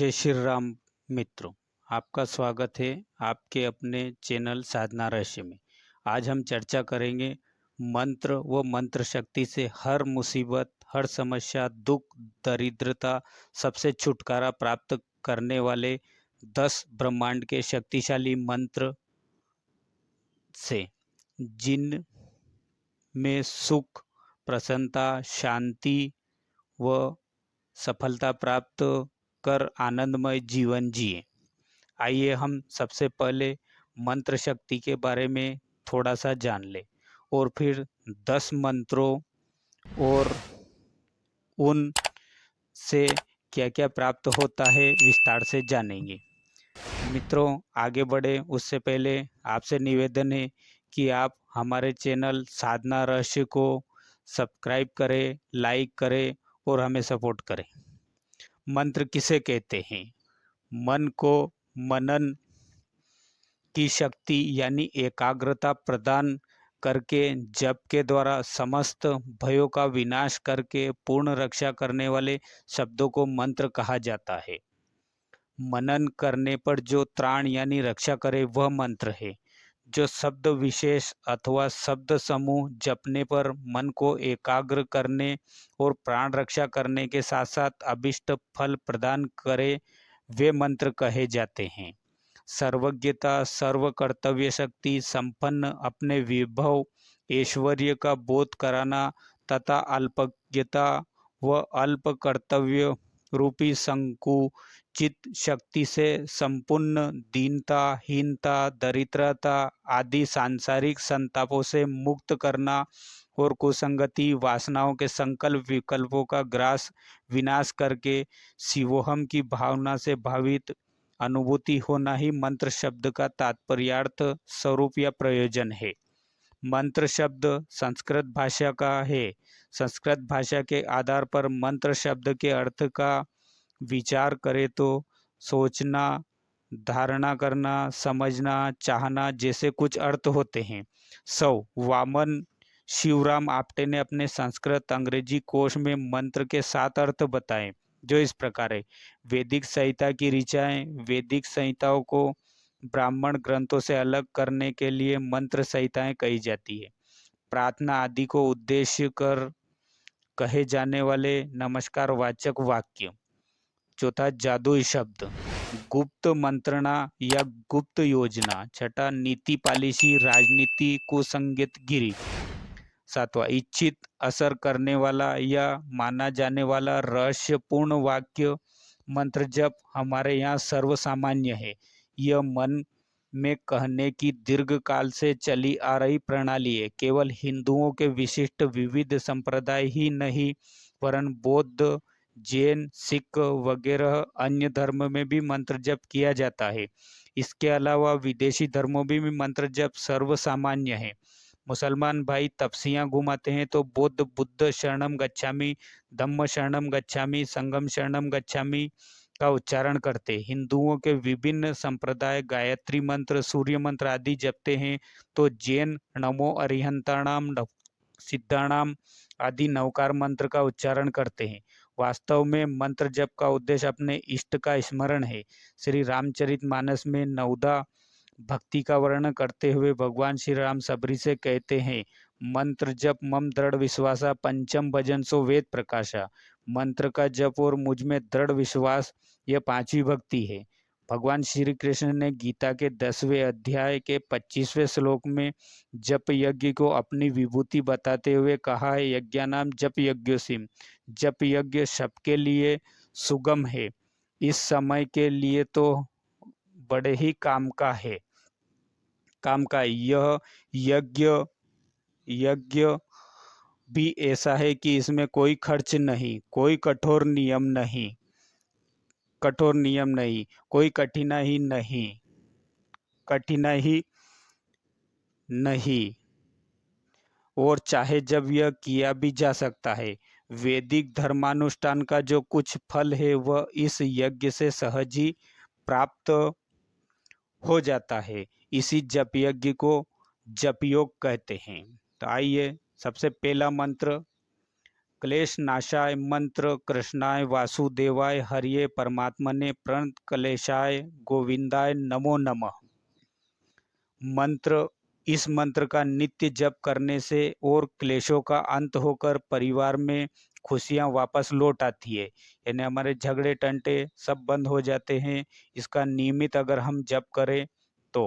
जय श्री राम मित्रों, आपका स्वागत है आपके अपने चैनल साधना रहस्य में। आज हम चर्चा करेंगे मंत्र व मंत्र शक्ति से हर मुसीबत, हर समस्या, दुख, दरिद्रता सबसे छुटकारा प्राप्त करने वाले 10 ब्रह्मांड के शक्तिशाली मंत्र से, जिन में सुख, प्रसन्नता, शांति व सफलता प्राप्त कर आनंदमय जीवन जिए। आइए हम सबसे पहले मंत्र शक्ति के बारे में थोड़ा सा जान लें और फिर 10 मंत्रों और उन से क्या क्या प्राप्त होता है विस्तार से जानेंगे। मित्रों, आगे बढ़े उससे पहले आपसे निवेदन है कि आप हमारे चैनल साधना रहस्य को सब्सक्राइब करें, लाइक करें और हमें सपोर्ट करें। मंत्र किसे कहते हैं? मन को मनन की शक्ति यानी एकाग्रता प्रदान करके जप के द्वारा समस्त भयों का विनाश करके पूर्ण रक्षा करने वाले शब्दों को मंत्र कहा जाता है। मनन करने पर जो त्राण यानी रक्षा करे वह मंत्र है। जो शब्द विशेष अथवा शब्द समूह जपने पर मन को एकाग्र करने और प्राण रक्षा करने के साथ साथ अभिष्ट फल प्रदान करे वे मंत्र कहे जाते हैं। सर्वज्ञता, सर्व कर्तव्य शक्ति संपन्न, अपने विभव ऐश्वर्य का बोध कराना तथा अल्पज्ञता व अल्प कर्तव्य रूपी संकुचित शक्ति से संपूर्ण दीनता, हीनता, दरिद्रता आदि सांसारिक संतापों से मुक्त करना और कुसंगति, वासनाओं के संकल्प विकल्पों का ग्रास विनाश करके शिवोहम की भावना से भावित अनुभूति होना ही मंत्र शब्द का तात्पर्यार्थ स्वरूप या प्रयोजन है। मंत्र शब्द संस्कृत भाषा का है। संस्कृत भाषा के आधार पर मंत्र शब्द के अर्थ का विचार करें तो सोचना, धारणा करना, समझना, चाहना जैसे कुछ अर्थ होते हैं। वामन शिवराम आप्टे ने अपने संस्कृत अंग्रेजी कोश में मंत्र के 7 अर्थ बताए, जो इस प्रकार है। वैदिक संहिता की ऋचाएं, वैदिक संहिताओं को ब्राह्मण ग्रंथों से अलग करने के लिए मंत्र संहिताएं कही जाती है। प्रार्थना आदि को उद्देश्य कर कहे जाने वाले नमस्कार वाचक वाक्य। चौथा, जादुई शब्द, गुप्त मंत्रणा या गुप्त योजना। छठा, नीति पॉलिसी, राजनीति, कुसंगतगिरी। सातवां, इच्छित असर करने वाला या माना जाने वाला रहस्यपूर्ण वाक्य। मंत्र जप हमारे यहाँ सर्वसामान्य है। यह मन में कहने की दीर्घ काल से चली आ रही प्रणाली है। केवल हिंदुओं के विशिष्ट विविध संप्रदाय ही नहीं वरन बौद्ध, जैन, सिख वगैरह अन्य धर्म में भी मंत्र जप किया जाता है। इसके अलावा विदेशी धर्मों में भी मंत्र जप सर्वसामान्य है। मुसलमान भाई तपसियां घुमाते हैं तो बौद्ध बुद्ध शरणम गच्छामि, धम्म शरणम गच्छामि, संगम शरणम गच्छामि का उच्चारण करते। हिंदुओं के विभिन्न संप्रदाय गायत्री मंत्र, सूर्य मंत्र आदि जपते हैं तो जैन नमो अरिहंताणाम, सिद्धाणाम आदि नवकार मंत्र का उच्चारण करते हैं। वास्तव में मंत्र जप का उद्देश्य अपने इष्ट का स्मरण है। श्री रामचरितमानस में नवदा भक्ति का वर्णन करते हुए भगवान श्री राम सबरी से कहते हैं, मंत्र जप मम दृढ़ विश्वासा, पंचम भजन सो वेद प्रकाशा। मंत्र का जप और मुझ में दृढ़ विश्वास, यह 5वीं भक्ति है। भगवान श्री कृष्ण ने गीता के 10वें अध्याय के 25वें श्लोक में जप यज्ञ को अपनी विभूति बताते हुए कहा है, यज्ञानाम जप यज्ञोसिम। जप यज्ञ सबके लिए सुगम है, इस समय के लिए तो बड़े ही काम का है। यह यज्ञ भी ऐसा है कि इसमें कोई खर्च नहीं, कोई कठोर नियम नहीं, कोई कठिनाई नहीं और चाहे जब यह किया भी जा सकता है। वैदिक धर्मानुष्ठान का जो कुछ फल है वह इस यज्ञ से सहज ही प्राप्त हो जाता है। इसी जप यज्ञ को जप योग कहते हैं। तो आइए सबसे पहला मंत्र क्लेश नाशाय मंत्र कृष्णाय वासुदेवाय हरिये परमात्मने प्रणत क्लेशाय गोविंदाय नमो नमः। मंत्र इस मंत्र का नित्य जप करने से और क्लेशों का अंत होकर परिवार में खुशियां वापस लौट आती है, यानी हमारे झगड़े टंटे सब बंद हो जाते हैं इसका नियमित अगर हम जप करें तो।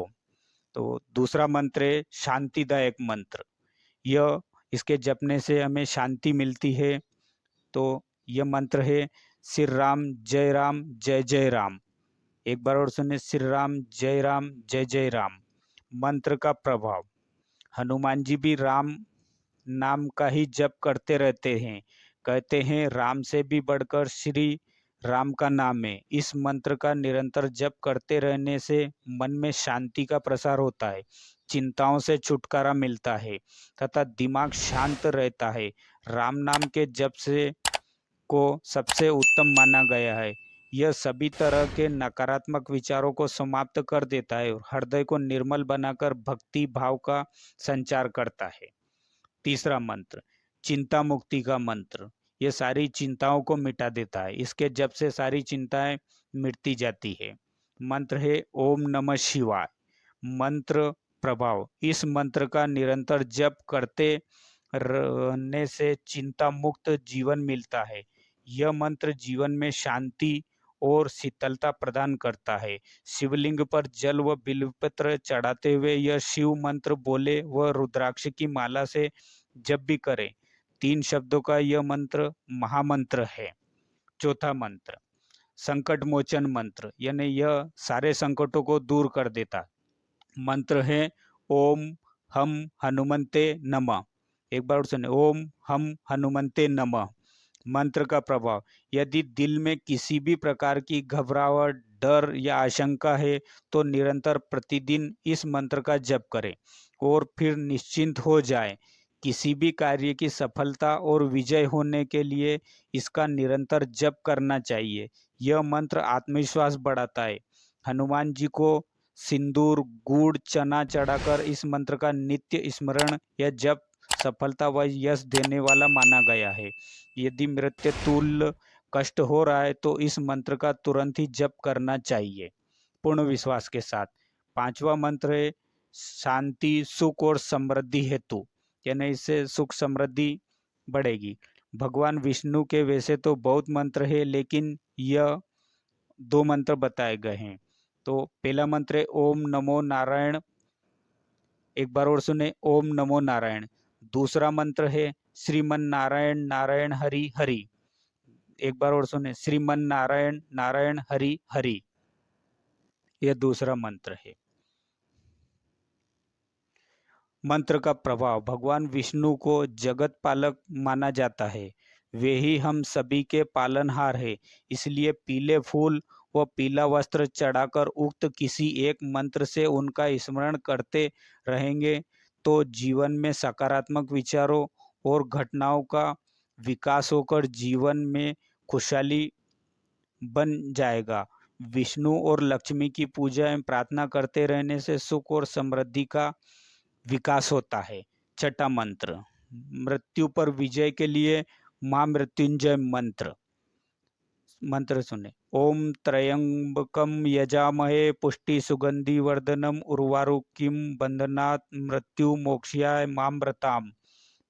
दूसरा मंत्र है शांतिदायक मंत्र। यह इसके जपने से हमें शांति मिलती है। तो यह मंत्र है श्री राम जय जय राम। एक बार और सुने, श्री राम जय जय राम। मंत्र का प्रभाव, हनुमान जी भी राम नाम का ही जप करते रहते हैं। कहते हैं राम से भी बढ़कर श्री राम का नाम है। इस मंत्र का निरंतर जप करते रहने से मन में शांति का प्रसार होता है, चिंताओं से छुटकारा मिलता है तथा दिमाग शांत रहता है। राम नाम के जप से को सबसे उत्तम माना गया है। यह सभी तरह के नकारात्मक विचारों को समाप्त कर देता है और हृदय को निर्मल बनाकर भक्ति भाव का संचार करता है। तीसरा मंत्र चिंता मुक्ति का मंत्र। यह सारी चिंताओं को मिटा देता है। इसके जप से सारी चिंताएं मिटती जाती है। मंत्र है ओम नमः शिवाय। मंत्र प्रभाव, इस मंत्र का निरंतर जप करते रहने से चिंता मुक्त जीवन मिलता है। यह मंत्र जीवन में शांति और शीतलता प्रदान करता है। शिवलिंग पर जल व बिल्वपत्र चढ़ाते हुए यह शिव मंत्र बोले व रुद्राक्ष की माला से जब भी करें। 3 शब्दों का यह मंत्र महामंत्र है। चौथा मंत्र संकट मोचन मंत्र, यानी यह सारे संकटों को दूर कर देता मंत्र है ओम हम हनुमंते नमः। एक बार सुने, ओम हम हनुमंते नमः। मंत्र का प्रभाव, यदि दिल में किसी भी प्रकार की घबराहट डर या आशंका है तो निरंतर प्रतिदिन इस मंत्र का जप करें और फिर निश्चिंत हो जाए। किसी भी कार्य की सफलता और विजय होने के लिए इसका निरंतर जप करना चाहिए। यह मंत्र आत्मविश्वास बढ़ाता है। हनुमान जी को सिंदूर गुड़ चना चढ़ाकर इस मंत्र का नित्य स्मरण या जप सफलता व यश देने वाला माना गया है। यदि मृत्युतुल्य कष्ट हो रहा है तो इस मंत्र का तुरंत ही जप करना चाहिए पूर्ण विश्वास के साथ। 5वां मंत्र है शांति सुख और समृद्धि हेतु, यानी इससे सुख समृद्धि बढ़ेगी। भगवान विष्णु के वैसे तो बहुत मंत्र है लेकिन यह 2 मंत्र बताए गए हैं। तो पहला मंत्र है ओम नमो नारायण। एक बार और सुने, ओम नमो नारायण। दूसरा मंत्र है श्रीमन नारायण नारायण हरि हरि। एक बार और सुने, श्रीमन नारायण नारायण हरि हरि। यह दूसरा मंत्र है। मंत्र का प्रभाव, भगवान विष्णु को जगत पालक माना जाता है। वे ही हम सभी के पालनहार है। इसलिए पीले फूल व पीला वस्त्र चढ़ाकर उक्त किसी एक मंत्र से उनका स्मरण करते रहेंगे तो जीवन में सकारात्मक विचारों और घटनाओं का विकास होकर जीवन में खुशहाली बन जाएगा। विष्णु और लक्ष्मी की पूजा एवं प्रार्थना करते रहने से सुख और समृद्धि का विकास होता है। छठा मंत्र मृत्यु पर विजय के लिए महामृत्युंजय मंत्र। मंत्र सुने, ओम त्रयंबकम यजामहे पुष्टि सुगंधि वर्धनम उर्वारुकिम बंधनात् मृत्यु मोक्षयाय मामृताम।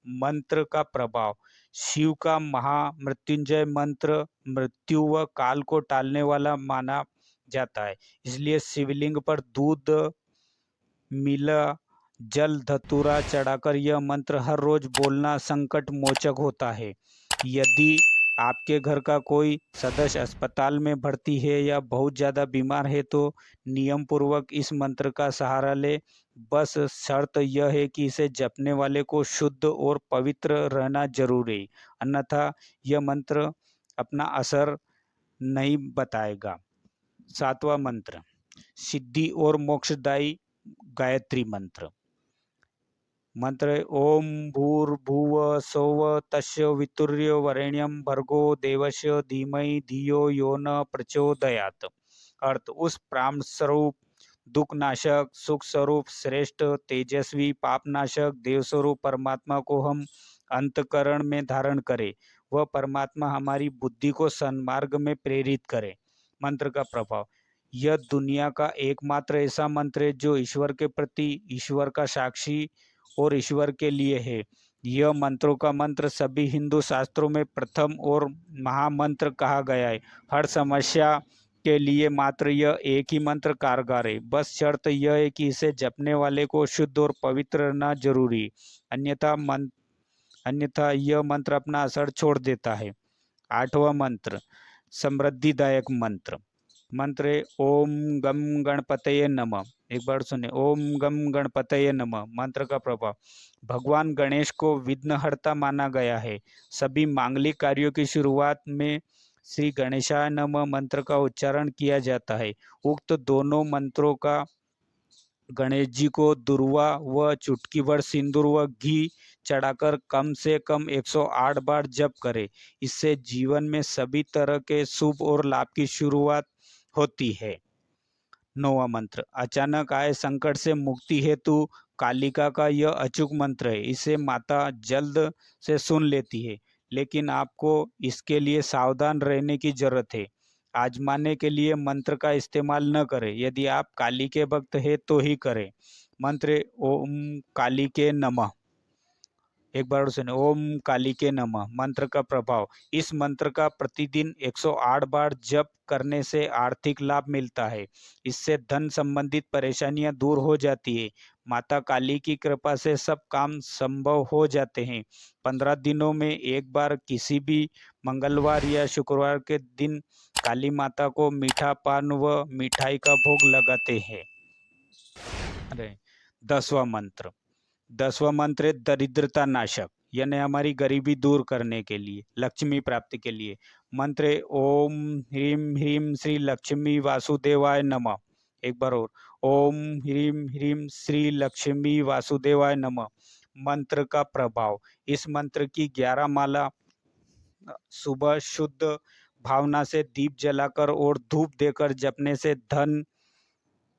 मंत्र का प्रभाव, शिव का महामृत्युंजय मंत्र मृत्यु व काल को टालने वाला माना जाता है। इसलिए शिवलिंग पर दूध मिला जल धतूरा चढ़ाकर यह मंत्र हर रोज बोलना संकट मोचक होता है। यदि आपके घर का कोई सदस्य अस्पताल में भर्ती है या बहुत ज़्यादा बीमार है तो नियम पूर्वक इस मंत्र का सहारा ले। बस शर्त यह है कि इसे जपने वाले को शुद्ध और पवित्र रहना जरूरी है, अन्यथा यह मंत्र अपना असर नहीं बताएगा। 7वां मंत्र सिद्धि और मोक्षदायी गायत्री मंत्र। मंत्र है ओम भूर्भुव सौव तस्य वितुर्य वरेण्यम भर्गो देवस्य धीमहि धियो यो न प्रचोदयात्। अर्थ, उस प्राण स्वरूप दुख नाशक सुख स्वरूप श्रेष्ठ तेजस्वी पाप नाशक देव स्वरूप परमात्मा को हम अंतकरण में धारण करें वह परमात्मा हमारी बुद्धि को सन्मार्ग में प्रेरित करे। मंत्र का प्रभाव, यह दुनिया का एकमात्र ऐसा मंत्र है जो ईश्वर के प्रति, ईश्वर का साक्षी और ईश्वर के लिए है। यह मंत्रों का मंत्र सभी हिंदू शास्त्रों में प्रथम और महामंत्र कहा गया है। हर समस्या के लिए मात्र यह एक ही मंत्र कारगर है। बस शर्त यह है कि इसे जपने वाले को शुद्ध और पवित्र रहना जरूरी, अन्यथा यह मंत्र अपना असर छोड़ देता है। 8वां मंत्र, समृद्धिदायक मंत्र। मंत्र है ओम गम गणपतये नमः। एक बार सुने, ओम गम गणपतये नमः। मंत्र का प्रभाव, भगवान गणेश को विघ्नहर्ता माना गया है। सभी मांगलिक कार्यों की शुरुआत में श्री गणेशाय नमः मंत्र का उच्चारण किया जाता है। उक्त दोनों मंत्रों का गणेश जी को दुर्वा व चुटकी भर सिंदूर व घी चढ़ाकर कम से कम 108 बार जप करें। इससे जीवन में सभी तरह के शुभ और लाभ की शुरुआत होती है। 9वां मंत्र, अचानक आए संकट से मुक्ति हेतु कालिका का यह अचूक मंत्र है। इसे माता जल्द से सुन लेती है, लेकिन आपको इसके लिए सावधान रहने की जरूरत है। आजमाने के लिए मंत्र का इस्तेमाल न करें। यदि आप काली के भक्त हैं तो ही करें। मंत्र ओम काली के नमः। एक बार सुने, ओम काली के नमः। मंत्र का प्रभाव, इस मंत्र का प्रतिदिन 108 बार जप करने से आर्थिक लाभ मिलता है। इससे धन संबंधित परेशानियां दूर हो जाती है। माता काली की कृपा से सब काम संभव हो जाते हैं। 15 दिनों में एक बार किसी भी मंगलवार या शुक्रवार के दिन काली माता को मीठा पान व मिठाई का भोग लगाते हैं। 10वां मंत्र, 10वां मंत्र है दरिद्रता नाशक, यानी हमारी गरीबी दूर करने के लिए, लक्ष्मी प्राप्ति के लिए। मंत्र है ओम ह्रीम ह्रीम श्री लक्ष्मी वासुदेवाय नमः। एक बार और, ओम ह्रीम ह्रीम श्री लक्ष्मी वासुदेवाय नमः। मंत्र का प्रभाव, इस मंत्र की 11 माला सुबह शुद्ध भावना से दीप जलाकर और धूप देकर जपने से धन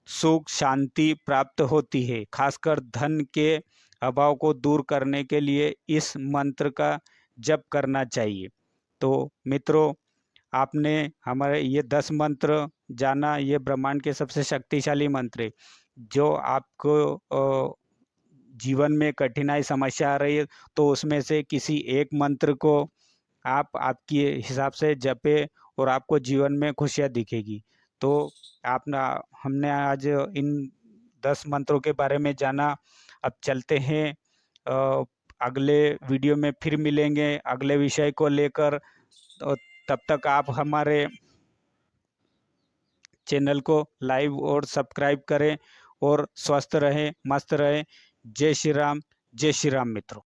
सुख शांति प्राप्त होती है। खासकर धन के अभाव को दूर करने के लिए इस मंत्र का जप करना चाहिए। तो मित्रों, आपने हमारे ये 10 मंत्र जाना। ये ब्रह्मांड के सबसे शक्तिशाली मंत्र है। जो आपको जीवन में कठिनाई समस्या आ रही है तो उसमें से किसी एक मंत्र को आप आपके हिसाब से जपे और आपको जीवन में खुशियाँ दिखेगी। तो हमने आज इन 10 मंत्रों के बारे में जाना। अब चलते हैं, अगले वीडियो में फिर मिलेंगे अगले विषय को लेकर। तो तब तक आप हमारे चैनल को लाइव और सब्सक्राइब करें और स्वस्थ रहें, मस्त रहें। जय श्री राम, जय श्री राम मित्रों।